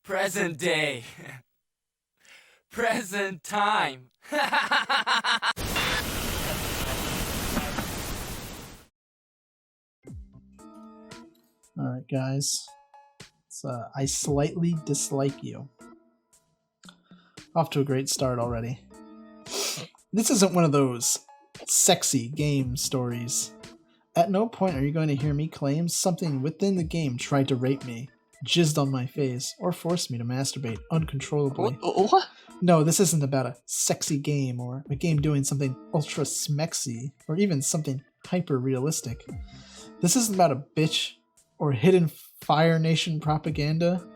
Present day. Present time. Alright, guys. I slightly dislike you. Off to a great start already. This isn't one of those sexy game stories. At no point are you going to hear me claim something within the game tried to rape me, jizzed on my face, or forced me to masturbate uncontrollably. What? No, this isn't about a sexy game or a game doing something ultra smexy or even something hyper realistic. This isn't about a bitch or hidden Fire Nation propaganda.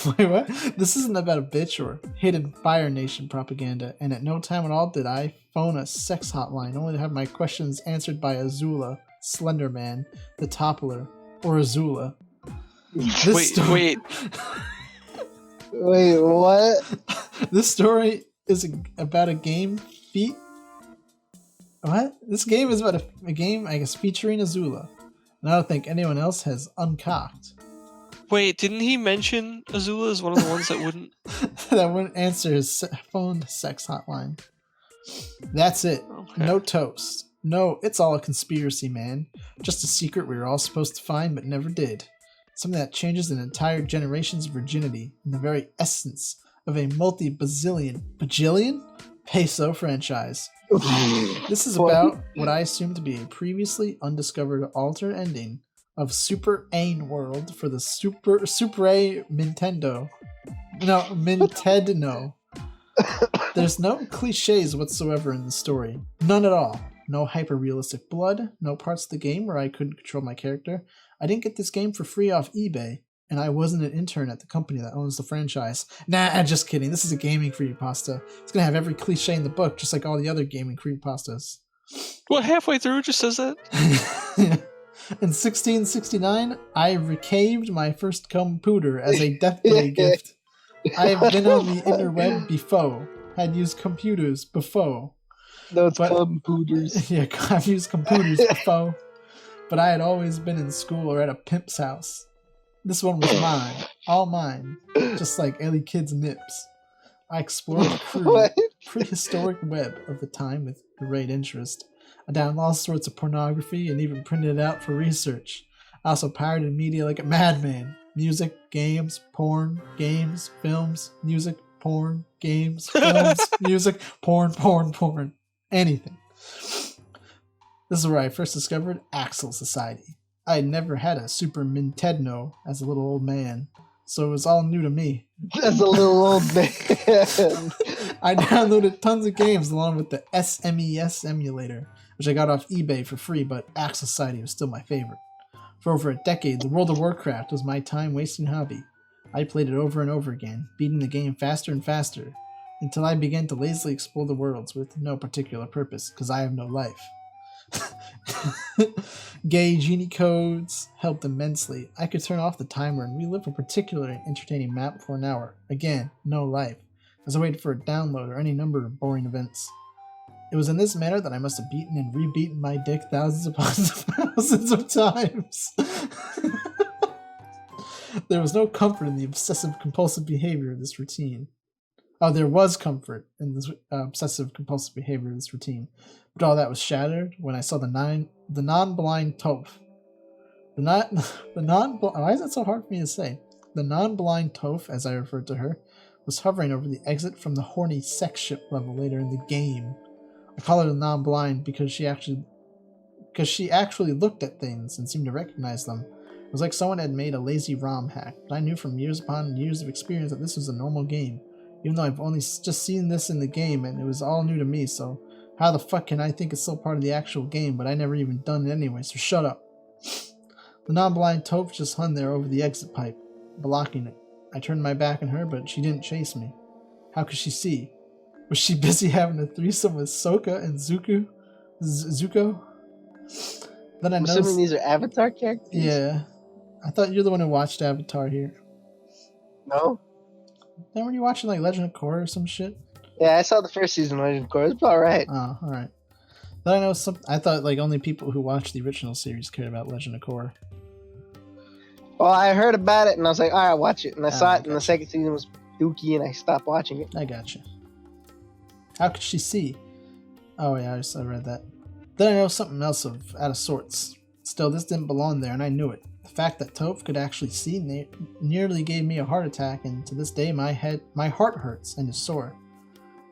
Wait, what? This isn't about a bitch or hidden Fire Nation propaganda, and at no time at all did I phone a sex hotline only to have my questions answered by Azula, Slenderman, the Toppler, or Azula. Wait, what? This story is about a game feat. What? This game is about a game, I guess, featuring Azula. And I don't think anyone else has uncocked. Wait, didn't he mention Azula as one of the ones that wouldn't? That wouldn't answer his phone sex hotline. That's it. Okay. No toast. No, it's all a conspiracy, man. Just a secret we were all supposed to find but never did. Something that changes an entire generation's virginity in the very essence of a bajillion peso franchise. This is about what I assume to be a previously undiscovered alternate ending of Super Ain World for the Super A Nintendo. No, Nintendo. There's no cliches whatsoever in the story. None at all. No hyper-realistic blood, no parts of the game where I couldn't control my character. I didn't get this game for free off eBay, and I wasn't an intern at the company that owns the franchise. Nah, just kidding. This is a gaming creepypasta. It's gonna have every cliche in the book, just like all the other gaming creepypastas. Well, halfway through it just says that? In 1669, I recaved my first computer as a death day gift. I have been on the interweb before. Had used computers before. No, it's computers. Yeah, I've used computers before. But I had always been in school or at a pimp's house. This one was mine. All mine. Just like Ellie Kid's nips. I explored the crude, prehistoric web of the time with great interest. I downloaded all sorts of pornography and even printed it out for research. I also pirated media like a madman. Music, games, porn, games, films, music, porn, games, films, music, porn. Anything. This is where I first discovered Axel Society. I had never had a Super Nintendo as a little old man, so it was all new to me. As a little old man. I downloaded tons of games along with the SMES emulator, which I got off eBay for free, but Axel Society was still my favorite. For over a decade, the World of Warcraft was my time-wasting hobby. I played it over and over again, beating the game faster and faster, until I began to lazily explore the worlds with no particular purpose, because I have no life. Gay genie codes helped immensely. I could turn off the timer and relive a particularly entertaining map for an hour. Again, no life, as I waited for a download or any number of boring events. It was in this manner that I must have beaten and rebeaten my dick thousands upon thousands of times. There was no comfort in the obsessive-compulsive behavior of this routine. Oh, there was comfort in this obsessive-compulsive behavior of this routine, but all that was shattered when I saw the non-blind Toph. Why is that so hard for me to say? The non-blind Toph, as I referred to her, was hovering over the exit from the horny sex ship level later in the game. I call her the non-blind because she actually looked at things and seemed to recognize them. It was like someone had made a lazy ROM hack, but I knew from years upon years of experience that this was a normal game, even though I've only just seen this in the game and it was all new to me, so how the fuck can I think it's still part of the actual game, but I never even done it anyway, so shut up. The non-blind Toph just hung there over the exit pipe, blocking it. I turned my back on her, but she didn't chase me. How could she see? Was she busy having a threesome with Sokka and Zuko? Then I I'm noticed... assuming these are Avatar characters? Yeah. I thought you're the one who watched Avatar here. No? Then were you watching like Legend of Korra or some shit? Yeah, I saw the first season of Legend of Korra. It's alright. Oh, alright. Then I know I thought like only people who watched the original series cared about Legend of Korra. Well, I heard about it and I was like, all right, watch it. And I saw it, and the gotcha. second season was dookie, and I stopped watching it. I gotcha. How could she see? Oh yeah, I read that. Then I know something else out of sorts. Still, this didn't belong there, and I knew it. The fact that Toph could actually see nearly gave me a heart attack, and to this day my heart hurts and is sore.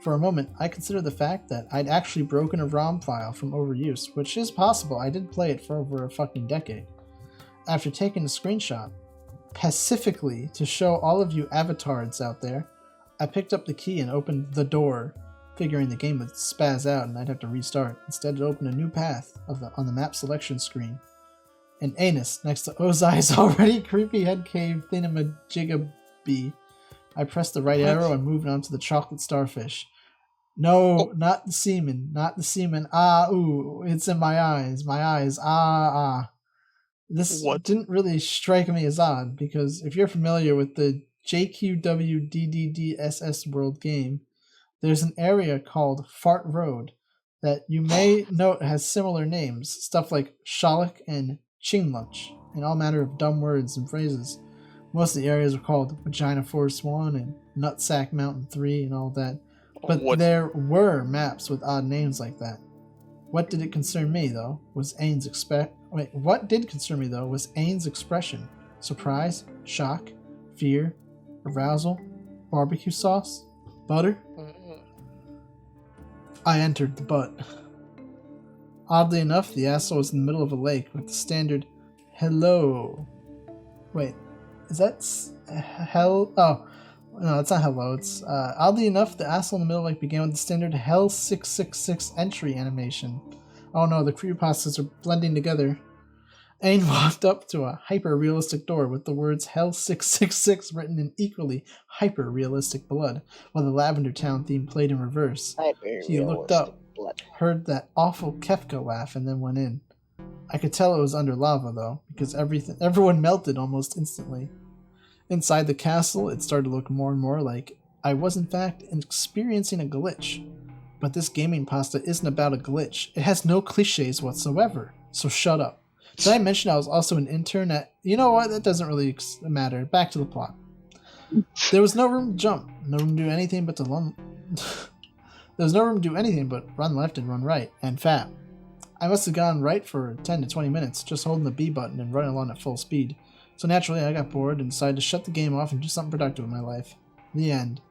For a moment, I considered the fact that I'd actually broken a ROM file from overuse, which is possible. I did play it for over a fucking decade. After taking a screenshot, pacifically to show all of you avatars out there, I picked up the key and opened the door, figuring the game would spaz out and I'd have to restart. Instead, it opened a new path on the map selection screen. An anus next to Ozai's already creepy head cave thingamajigabee. I pressed the right arrow and moved on to the chocolate starfish. No, not the semen. Not the semen. Ah, ooh, it's in my eyes. My eyes. Ah. This didn't really strike me as odd, because if you're familiar with the JQWDDDSS World game, there's an area called Fart Road that you may note has similar names, stuff like Shalak and Chinglunch, and all manner of dumb words and phrases. Most of the areas are called Vagina Force 1 and Nutsack Mountain 3 and all that. But there were maps with odd names like that. What did concern me though was Ain's expression. Surprise, shock, fear, arousal, barbecue sauce, butter. I entered the butt. Oddly enough, the asshole was in the middle of a lake with the standard hello. Wait, is that hell? Oh, no, it's not hello. It's oddly enough, the asshole in the middle of the lake began with the standard hell 666 entry animation. Oh no, the creepypastas are blending together. Ain walked up to a hyper-realistic door with the words Hell 666 written in equally hyper-realistic blood, while the Lavender Town theme played in reverse. He looked up, heard that awful Kefka laugh, and then went in. I could tell it was under lava, though, because everyone melted almost instantly. Inside the castle, it started to look more and more like I was in fact experiencing a glitch. But this gaming pasta isn't about a glitch. It has no cliches whatsoever, so shut up. Did I mention I was also an intern at... You know what? That doesn't really matter. Back to the plot. There was no room to jump. No room to do anything but to run... There was no room to do anything but run left and run right. And fat. I must have gone right for 10 to 20 minutes, just holding the B button and running along at full speed. So naturally, I got bored and decided to shut the game off and do something productive in my life. The end.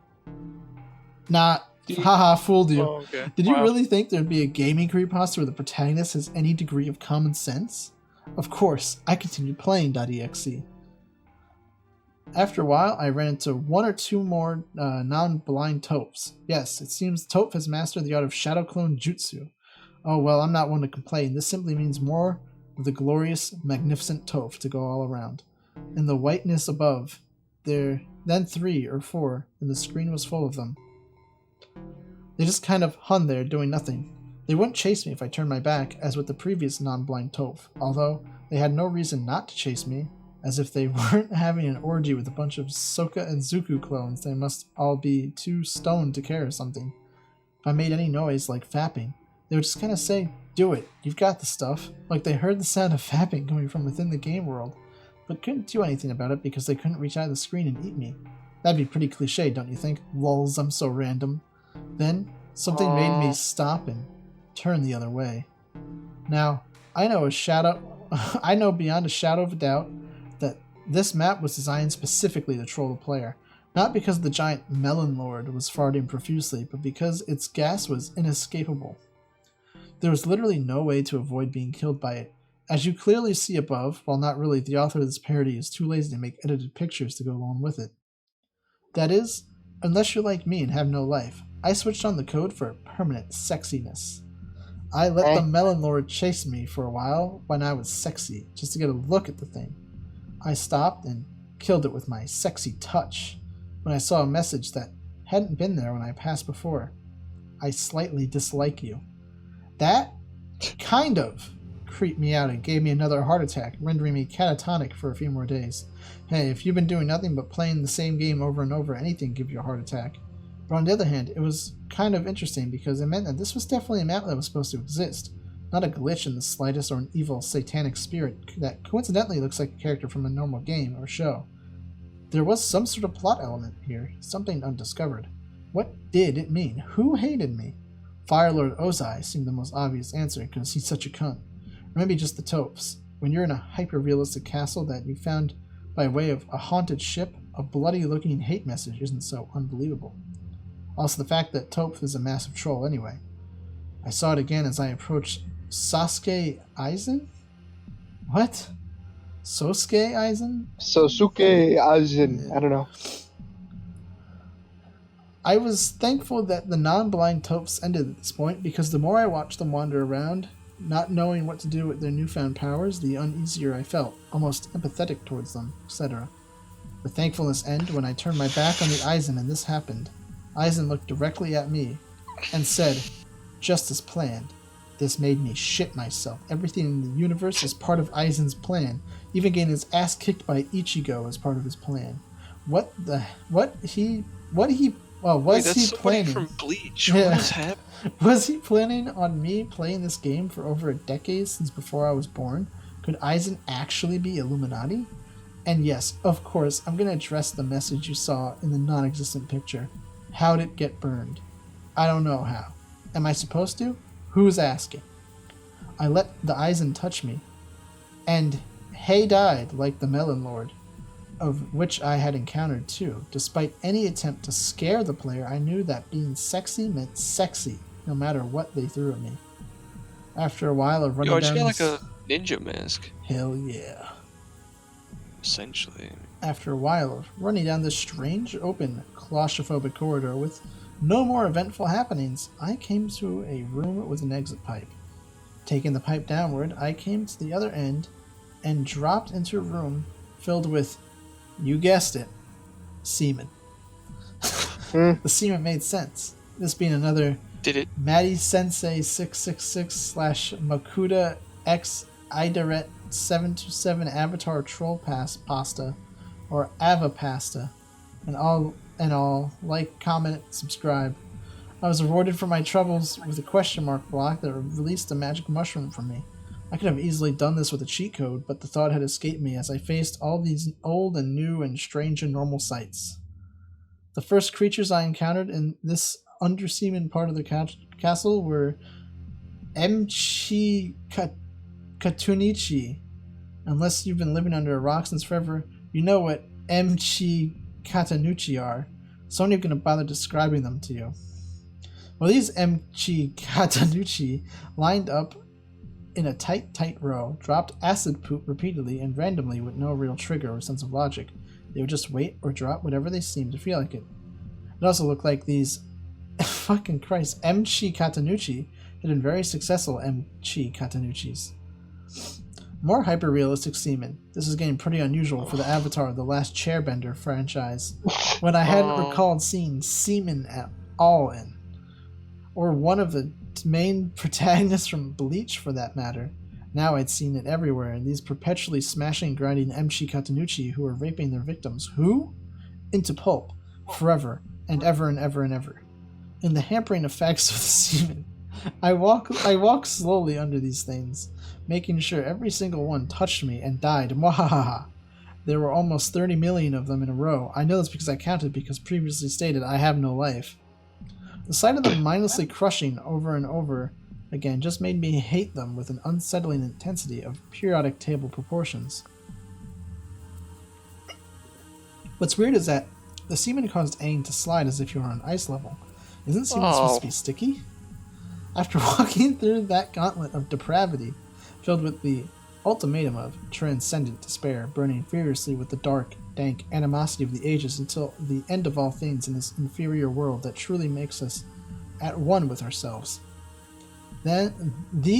Haha, fooled you. Oh, okay. Did you really think there'd be a gaming creepypasta where the protagonist has any degree of common sense? Of course, I continued playing .exe. After a while, I ran into one or two more non-blind Tophs. Yes, it seems Toph has mastered the art of shadow clone jutsu. Oh well, I'm not one to complain. This simply means more of the glorious, magnificent Toph to go all around. In the whiteness above, then 3 or 4, and the screen was full of them. They just kind of hung there doing nothing. They wouldn't chase me if I turned my back, as with the previous non-blind Toph, although they had no reason not to chase me, as if they weren't having an orgy with a bunch of Sokka and Zuko clones. They must all be too stoned to care or something. If I made any noise, like fapping, they would just kind of say, "Do it, you've got the stuff," like they heard the sound of fapping coming from within the game world, but couldn't do anything about it because they couldn't reach out of the screen and eat me. That'd be pretty cliche, don't you think? Lols, I'm so random. Then, something made me stop and turn the other way. Now, I know beyond a shadow of a doubt that this map was designed specifically to troll the player, not because the giant melon lord was farting profusely, but because its gas was inescapable. There was literally no way to avoid being killed by it. As you clearly see above, while not really, the author of this parody is too lazy to make edited pictures to go along with it. That is, unless you're like me and have no life. I switched on the code for permanent sexiness. I let the Melon Lord chase me for a while when I was sexy, just to get a look at the thing. I stopped and killed it with my sexy touch when I saw a message that hadn't been there when I passed before. I slightly dislike you. That kind of creeped me out and gave me another heart attack, rendering me catatonic for a few more days. Hey, if you've been doing nothing but playing the same game over and over, anything can give you a heart attack. But on the other hand, it was kind of interesting because it meant that this was definitely a map that was supposed to exist. Not a glitch in the slightest or an evil satanic spirit that coincidentally looks like a character from a normal game or show. There was some sort of plot element here, something undiscovered. What did it mean? Who hated me? Firelord Ozai seemed the most obvious answer because he's such a cunt. Or maybe just the Topes. When you're in a hyper-realistic castle that you found by way of a haunted ship, a bloody-looking hate message isn't so unbelievable. Also the fact that Toph is a massive troll anyway. I saw it again as I approached Sasuke Aizen? What? Sosuke Aizen? Sosuke Aizen. I don't know. I was thankful that the non-blind Topes ended at this point, because the more I watched them wander around, not knowing what to do with their newfound powers, the uneasier I felt, almost empathetic towards them, etc. The thankfulness ended when I turned my back on the Aizen and this happened. Aizen looked directly at me and said, "Just as planned." This made me shit myself. Everything in the universe is part of Aizen's plan. Even getting his ass kicked by Ichigo is part of his plan. Was he planning from Bleach? Yeah. What is happening? Was he planning on me playing this game for over a decade since before I was born? Could Aizen actually be Illuminati? And yes, of course, I'm going to address the message you saw in the non-existent picture. How'd it get burned? I don't know how. Am I supposed to? Who's asking? I let the Aizen touch me, and Hei died like the Melon Lord, of which I had encountered too. Despite any attempt to scare the player, I knew that being sexy meant sexy, no matter what they threw at me. After a while of running Yo, I down just got like a ninja mask, Hell yeah. essentially. After a while of running down this strange, open, claustrophobic corridor with no more eventful happenings, I came to a room with an exit pipe. Taking the pipe downward, I came to the other end and dropped into a room filled with, you guessed it, semen. The semen made sense. This being another Did it? Maddie Sensei 666 / Makuta X Idaret 727 Avatar Trollpasta or Avapasta, and all, like, comment, subscribe. I was rewarded for my troubles with a question mark block that released a magic mushroom from me. I could have easily done this with a cheat code, but the thought had escaped me as I faced all these old and new and strange and normal sights. The first creatures I encountered in this underseaman part of the castle were Emchi Katunichi. Unless you've been living under a rock since forever, you know what Emchi Katanuchi are, so I'm not even going to bother describing them to you. Well, these Emchi Katanuchi lined up in a tight row, dropped acid poop repeatedly and randomly with no real trigger or sense of logic. They would just wait or drop whatever they seemed to feel like it. It also looked like these fucking Christ, Emchi Katanuchi had been very successful Emchi Katanuchis. More hyper-realistic semen. This is getting pretty unusual for the Avatar The Last Chairbender franchise, when I hadn't recalled seeing semen at all in. Or one of the main protagonists from Bleach, for that matter. Now I'd seen it everywhere, and these perpetually smashing and grinding Emchi Katanuchi who were raping their victims. Who? Into pulp. Forever. And ever and ever and ever. In the hampering effects of the semen, I walk slowly under these things, making sure every single one touched me and died. Mwahaha. There were almost 30 million of them in a row. I know this because I counted, because previously stated I have no life. The sight of them mindlessly crushing over and over again just made me hate them with an unsettling intensity of periodic table proportions. What's weird is that the semen caused Aang to slide as if you were on ice level. Isn't semen supposed to be sticky? After walking through that gauntlet of depravity, filled with the ultimatum of transcendent despair, burning furiously with the dark, dank animosity of the ages until the end of all things in this inferior world that truly makes us at one with ourselves. Then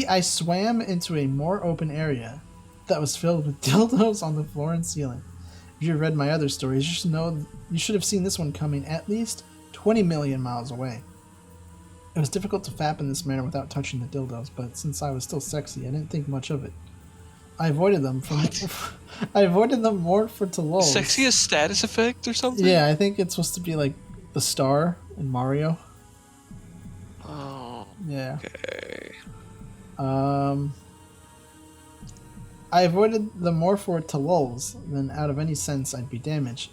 I swam into a more open area that was filled with dildos on the floor and ceiling. If you read my other stories, you should have seen this one coming at least 20 million miles away. It was difficult to fap in this manner without touching the dildos, but since I was still sexy, I didn't think much of it. I avoided them more for to lol. Sexy as status effect or something? Yeah, I think it's supposed to be like the star in Mario. Oh. Yeah. Okay. I avoided them more for it to lulz than out of any sense I'd be damaged.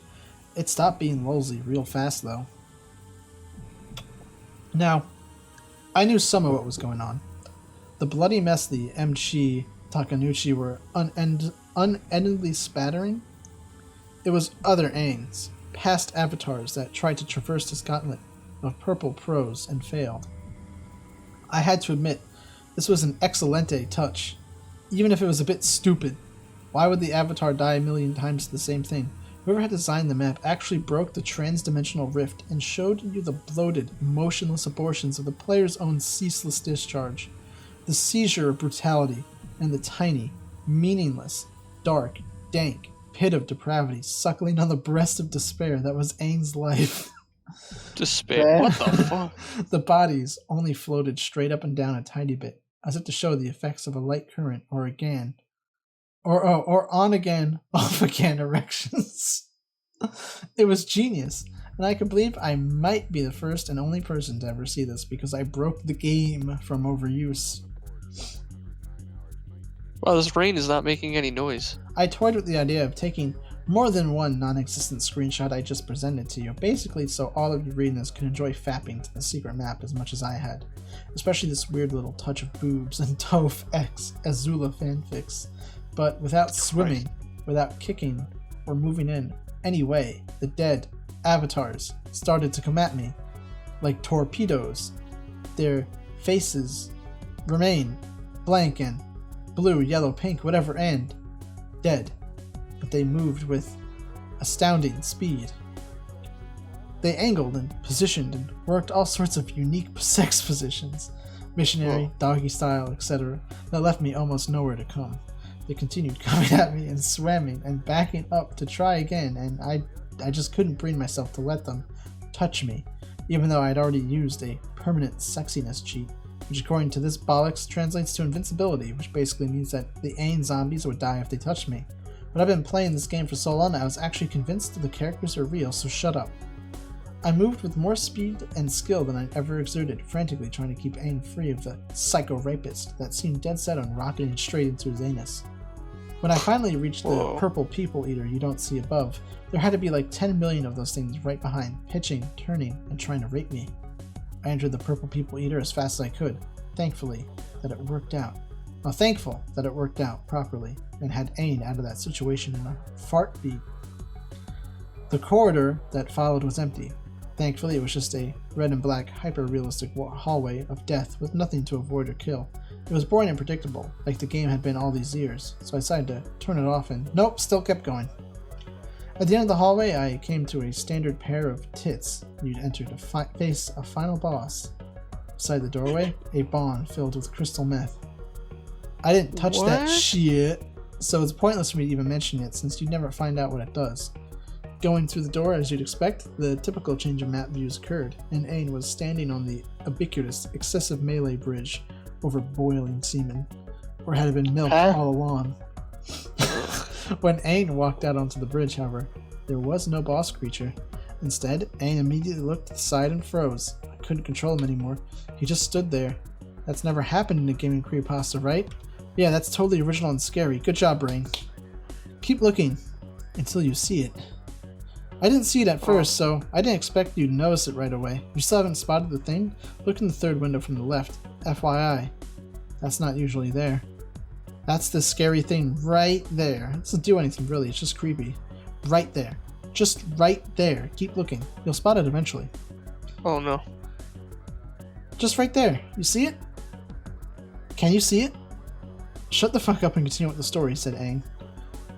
It stopped being lulzy real fast, though. Now, I knew some of what was going on. The bloody mess the Emchi Takanuchi were unendingly spattering. It was other Ains, past avatars that tried to traverse this gauntlet of purple pros and failed. I had to admit, this was an excelente touch. Even if it was a bit stupid. Why would the avatar die a million times to the same thing? Whoever had designed the map actually broke the trans-dimensional rift and showed you the bloated, motionless abortions of the player's own ceaseless discharge. The seizure of brutality, and the tiny, meaningless, dark, dank pit of depravity suckling on the breast of despair that was Ain's life. Despair? What the fuck? The bodies only floated straight up and down a tiny bit, as if to show the effects of a light current or again. Or on again, off again erections. It was genius, and I could believe I might be the first and only person to ever see this because I broke the game from overuse. Wow, this rain is not making any noise. I toyed with the idea of taking more than one non-existent screenshot I just presented to you, basically so all of you reading this could enjoy fapping to the secret map as much as I had. Especially this weird little touch of boobs and Toph X Azula fanfics. But without swimming, without kicking, or moving in any way, the dead avatars started to come at me like torpedoes. Their faces remain blank and blue, yellow, pink, whatever, and dead. But they moved with astounding speed. They angled and positioned and worked all sorts of unique sex positions, missionary, doggy style, etc., that left me almost nowhere to come. They continued coming at me and swimming and backing up to try again, and I just couldn't bring myself to let them touch me, even though I'd already used a permanent sexiness cheat, which according to this bollocks translates to invincibility, which basically means that the Ain zombies would die if they touched me. But I've been playing this game for so long I was actually convinced the characters are real, so shut up. I moved with more speed and skill than I'd ever exerted, frantically trying to keep Ain free of the psycho-rapist that seemed dead set on rocketing straight into his anus. When I finally reached the purple people eater you don't see above, there had to be like 10 million of those things right behind, pitching, turning, and trying to rape me. I entered the purple people eater as fast as I could, thankful that it worked out properly, and had Ain out of that situation in a fart beat. The corridor that followed was empty. Thankfully, it was just a red and black, hyper-realistic hallway of death with nothing to avoid or kill. It was boring and predictable, like the game had been all these years, so I decided to turn it off and nope, still kept going. At the end of the hallway, I came to a standard pair of tits. You'd enter to face a final boss. Beside the doorway, a bong filled with crystal meth. I didn't touch that shit, so it's pointless for me to even mention it since you'd never find out what it does. Going through the door as you'd expect, the typical change of map views occurred, and Ain was standing on the ubiquitous, excessive melee bridge over boiling semen, or had it been milk all along. When Ain walked out onto the bridge, however, there was no boss creature. Instead, Ain immediately looked to the side and froze. I couldn't control him anymore. He just stood there. That's never happened in a gaming creepypasta, right? Yeah, that's totally original and scary. Good job, Brain. Keep looking until you see it. I didn't see it at first, so I didn't expect you to notice it right away. You still haven't spotted the thing? Look in the third window from the left. FYI. That's not usually there. That's the scary thing right there. It doesn't do anything really, it's just creepy. Right there. Just right there. Keep looking. You'll spot it eventually. Oh no. Just right there. You see it? Can you see it? Shut the fuck up and continue with the story, said Aang.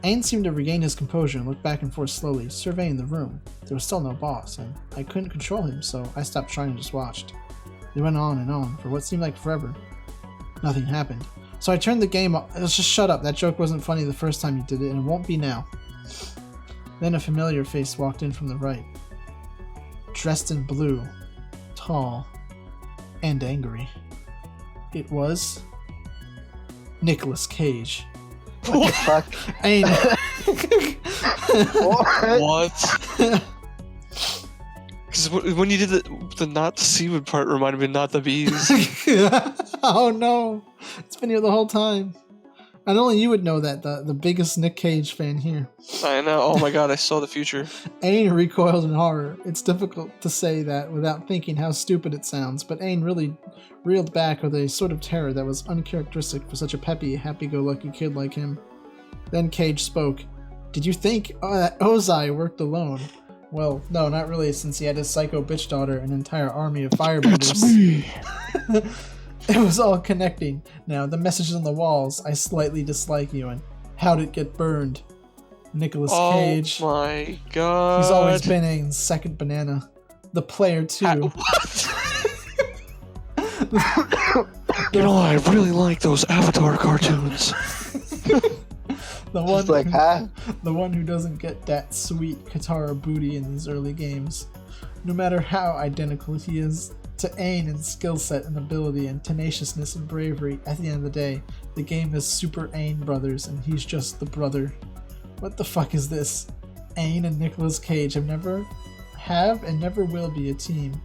Aang seemed to regain his composure and looked back and forth slowly, surveying the room. There was still no boss, and I couldn't control him, so I stopped trying and just watched. It went on and on for what seemed like forever. Nothing happened. So I turned the game off. Just shut up. That joke wasn't funny the first time you did it, and it won't be now. Then a familiar face walked in from the right. Dressed in blue, tall, and angry. It was Nicolas Cage. What the fuck? Ain. What? Because when you did the not the semen part reminded me of not the bees. Oh no. It's been here the whole time. And only you would know that, the biggest Nick Cage fan here. I know. Oh my god, I saw the future. Ain recoiled in horror. It's difficult to say that without thinking how stupid it sounds, but Ain really reeled back with a sort of terror that was uncharacteristic for such a peppy, happy-go-lucky kid like him. Then Cage spoke. Did you think that Ozai worked alone? Well, no, not really, since he had his psycho bitch daughter and an entire army of firebenders. It was all connecting. Now, the messages on the walls, I slightly dislike you, and how'd it get burned? Nicolas Cage. Oh my god. He's always been Ain's second banana. The player, too. You know, I really like those Avatar cartoons. The one, Just like, huh? the one who doesn't get that sweet Katara booty in these early games. No matter how identical he is to Ain in skill set and ability and tenaciousness and bravery, at the end of the day, the game is Super Ain Brothers and he's just the brother. What the fuck is this? Ain and Nicolas Cage and never will be a team.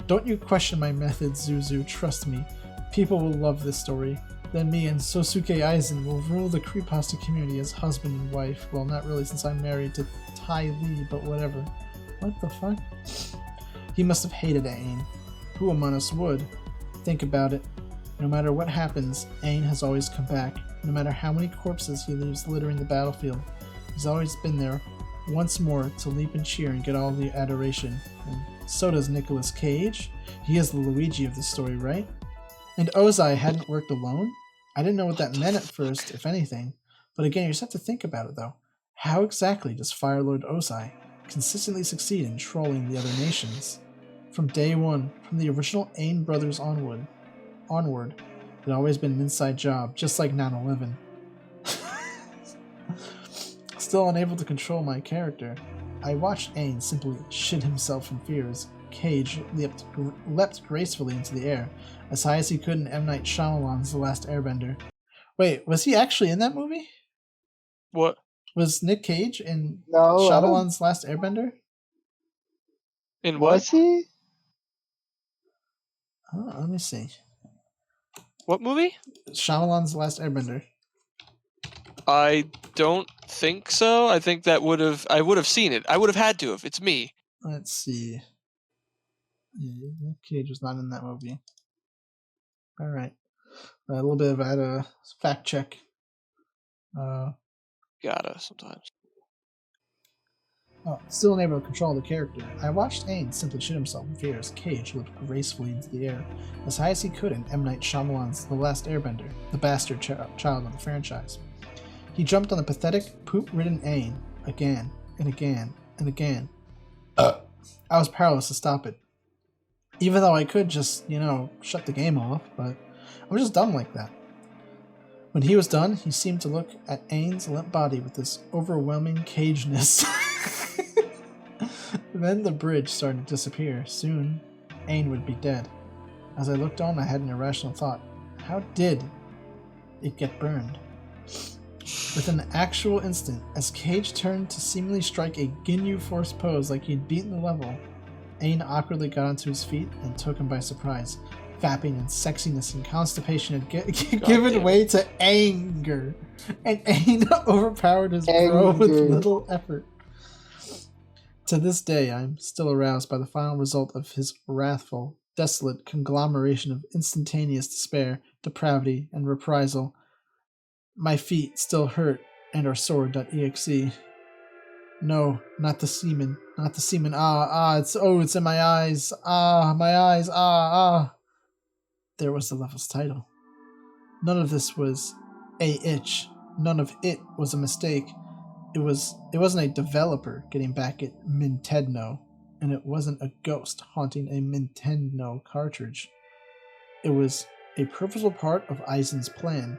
Don't you question my methods, Zuzu, trust me. People will love this story. Then me and Sosuke Aizen will rule the creepypasta community as husband and wife. Well, not really, since I'm married to Tai Lee, but whatever. What the fuck? He must have hated Ain. Who among us would? Think about it. No matter what happens, Ain has always come back. No matter how many corpses he leaves littering the battlefield, he's always been there once more to leap and cheer and get all the adoration. And so does Nicolas Cage. He is the Luigi of the story, right? And Ozai hadn't worked alone? I didn't know what that meant at first, if anything. But again, you just have to think about it, though. How exactly does Fire Lord Ozai consistently succeed in trolling the other nations? From day one, from the original Ain brothers onward, it had always been an inside job, just like 9/11. Still unable to control my character, I watched Ain simply shit himself in fear as Cage leapt gracefully into the air, as high as he could in M. Night Shyamalan's The Last Airbender. Wait, was he actually in that movie? What? Was Nick Cage in No, I don't- Shyamalan's Last Airbender? In what? Was he? Oh, let me see. What movie? Shyamalan's Last Airbender. I don't think so. I think I would have seen it. I would have had to have. It's me. Let's see. Yeah, Nick Cage was not in that movie. All right. A little bit of a fact check. Gotta sometimes. Still unable to control the character, I watched Ain simply shoot himself in fear as Cage leaped gracefully into the air, as high as he could in M. Night Shyamalan's The Last Airbender, the bastard child of the franchise. He jumped on the pathetic, poop-ridden Ain again and again and again. I was powerless to stop it. Even though I could just, shut the game off, but I'm just dumb like that. When he was done, he seemed to look at Ain's limp body with this overwhelming cageness. Then the bridge started to disappear. Soon, Ain would be dead. As I looked on, I had an irrational thought. How did it get burned? Within an actual instant, as Cage turned to seemingly strike a Ginyu Force pose like he'd beaten the level, Ain awkwardly got onto his feet and took him by surprise. Fapping and sexiness and constipation had given way to anger, and Ain overpowered his bro with little effort. To this day, I'm still aroused by the final result of his wrathful, desolate conglomeration of instantaneous despair, depravity, and reprisal. My feet still hurt and are sore.exe. No, not the semen. Not the semen. It's in my eyes. My eyes. There was the level's title. None of this was a itch. None of it was a mistake. It wasn't a developer getting back at Nintendo, and it wasn't a ghost haunting a Nintendo cartridge. It was a purposeful part of Aizen's plan.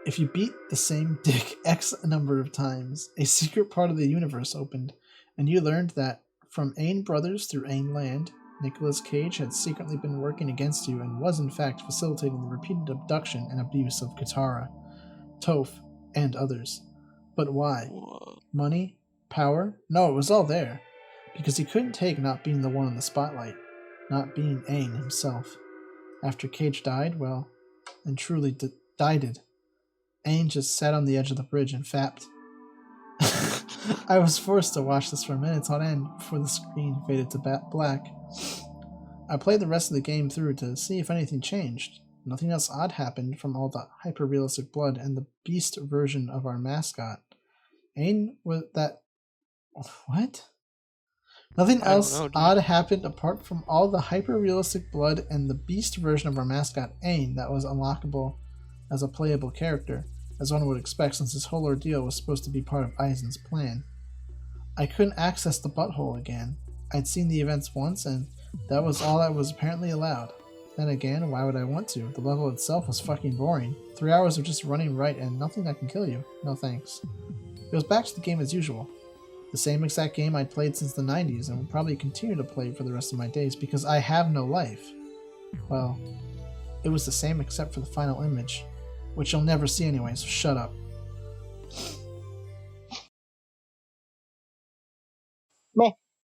If you beat the same dick X number of times, a secret part of the universe opened, and you learned that from Ain Brothers through Ain Land, Nicolas Cage had secretly been working against you and was in fact facilitating the repeated abduction and abuse of Katara, Toph, and others. But why? Money? Power? No, it was all there. Because he couldn't take not being the one in the spotlight, not being Ain himself. After Cage died, well, and truly Dided. Aang just sat on the edge of the bridge and fapped. I was forced to watch this for minutes on end before the screen faded to black. I played the rest of the game through to see if anything changed. Nothing else odd happened from all the hyper-realistic blood and the beast version of our mascot. Aang was that... What? Nothing else odd happened apart from all the hyper-realistic blood and the beast version of our mascot, Aang, that was unlockable as a playable character, as one would expect since this whole ordeal was supposed to be part of Aizen's plan. I couldn't access the butthole again. I'd seen the events once, and that was all that was apparently allowed. Then again, why would I want to? The level itself was fucking boring. 3 hours of just running right and nothing that can kill you. No thanks. It was back to the game as usual. The same exact game I'd played since the 90s and will probably continue to play for the rest of my days because I have no life. Well, it was the same except for the final image, which you'll never see anyway, so shut up. Meh.